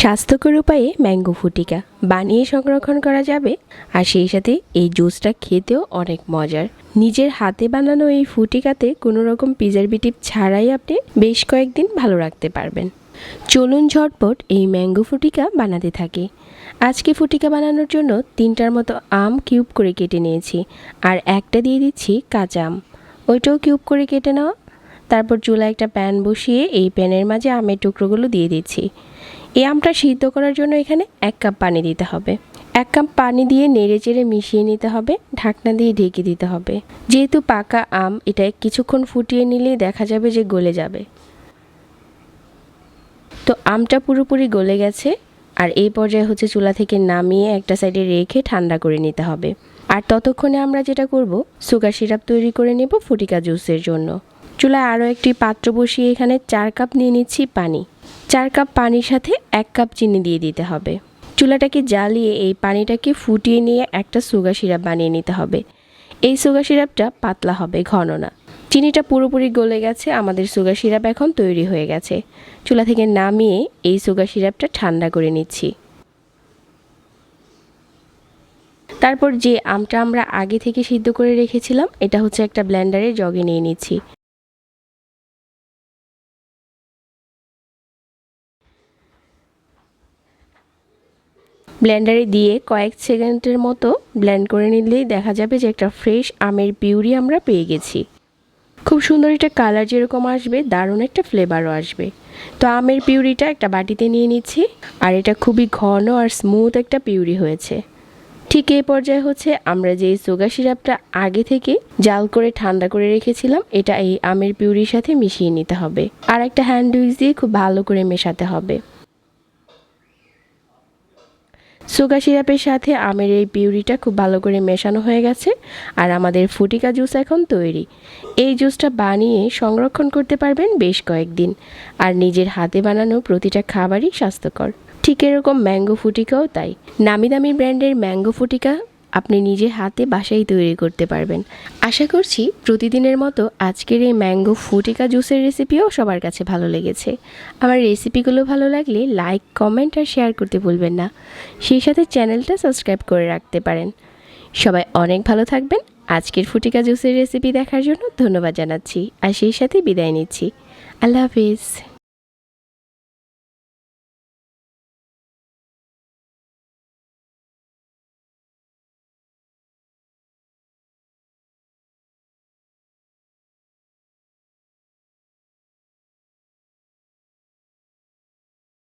স্বাস্থ্যকর উপায়ে ম্যাঙ্গো ফুটিকা বানিয়ে সংরক্ষণ করা যাবে, আর সেই সাথে এই জুসটা খেতেও অনেক মজার। নিজের হাতে বানানো এই ফুটিকাতে কোনো রকম প্রিজারভেটিভ ছাড়াই আপনি বেশ কয়েকদিন ভালো রাখতে পারবেন। চলুন ঝটপট এই ম্যাঙ্গো ফুটিকা বানাতে থাকি। আজকে ফুটিকা বানানোর জন্য 3টার মতো আম কিউব করে কেটে নিয়েছি, আর একটা দিয়ে দিচ্ছি কাঁচা আম, ওইটাও কিউব করে কেটে নেওয়া। তারপর চুলায় একটা প্যান বসিয়ে এই প্যানের মাঝে আমের টুকরোগুলো দিয়ে দিচ্ছি। এই আমটা সিদ্ধ করার জন্য এখানে 1 কাপ পানি দিতে হবে। 1 কাপ পানি দিয়ে নেড়ে চেড়ে মিশিয়ে নিতে হবে, ঢাকনা দিয়ে ঢেকে দিতে হবে। যেহেতু পাকা আম, এটা কিছুক্ষণ ফুটিয়ে নিলেই দেখা যাবে যে গলে যাবে। তো আমটা পুরোপুরি গলে গেছে, আর এই পর্যায়ে হচ্ছে চুলা থেকে নামিয়ে একটা সাইডে রেখে ঠান্ডা করে নিতে হবে। আর ততক্ষণে আমরা যেটা করব, সুগার সিরাপ তৈরি করে নেব ফ্রুটিকা জুসের জন্য। চুলায় আরও একটি পাত্র বসিয়ে এখানে 4 কাপ নিয়ে নিচ্ছি পানি। 4 কাপ পানির সাথে 1 কাপ চিনি দিয়ে দিতে হবে। চুলাটাকে জ্বালিয়ে এই পানিটাকে ফুটিয়ে নিয়ে একটা সুগার সিরাপ বানিয়ে নিতে হবে। এই সুগার সিরাপটা পাতলা হবে, ঘন না। চিনিটা পুরোপুরি গলে গেছে, আমাদের সুগার সিরাপ এখন তৈরি হয়ে গেছে। চুলা থেকে নামিয়ে এই সুগার সিরাপটা ঠান্ডা করে নিচ্ছি। তারপর যে আমটা আমরা আগে থেকে সিদ্ধ করে রেখেছিলাম, এটা হচ্ছে একটা ব্লেন্ডারের জগে নিয়ে নিচ্ছি। ব্লেন্ডারে দিয়ে কয়েক সেকেন্ডের মতো ব্লেন্ড করে নিলেই দেখা যাবে যে একটা ফ্রেশ আমের পিউরি আমরা পেয়ে গেছি। খুব সুন্দর একটা কালার যেরকম আসবে, দারুণ একটা ফ্লেভারও আসবে। তো আমের পিউরিটা একটা বাটিতে নিয়ে নিচ্ছি, আর এটা খুবই ঘন আর স্মুথ একটা পিউরি হয়েছে। ঠিক এই পর্যায়ে হচ্ছে আমরা যে সুগার সিরাপটা আগে থেকে জাল করে ঠান্ডা করে রেখেছিলাম, এটা এই আমের পিউরির সাথে মিশিয়ে নিতে হবে, আর একটা হ্যান্ড উইচ দিয়ে খুব ভালো করে মেশাতে হবে। সুগার সিরাপের সাথে আমের এই পিউরিটা খুব ভালো করে মেশানো হয়ে গেছে, আর আমাদের ফ্রুটিকা জুস এখন তৈরি। এই জুসটা বানিয়ে সংরক্ষণ করতে পারবেন বেশ কয়েকদিন, আর নিজের হাতে বানানো প্রতিটা খাবারই স্বাস্থ্যকর। ঠিক এরকম ম্যাঙ্গো ফুটিকাও তাই। নামি দামি ব্র্যান্ডের ম্যাঙ্গো ফুটিকা আপনি নিজে হাতে বাসায় তৈরি করতে পারবেন। আশা করছি প্রতিদিনের মতো আজকের এই ম্যাঙ্গো ফুটিকা জুসের রেসিপিও সবার কাছে ভালো লেগেছে। আমার রেসিপিগুলো ভালো লাগলে লাইক, কমেন্ট আর শেয়ার করতে ভুলবেন না। সেই সাথে চ্যানেলটা সাবস্ক্রাইব করে রাখতে পারেন। সবাই অনেক ভালো থাকবেন। আজকের ফুটিকা জুসের রেসিপি দেখার জন্য ধন্যবাদ জানাচ্ছি, আর সেই সাথে বিদায় নিচ্ছি। আল্লাহ হাফিজ।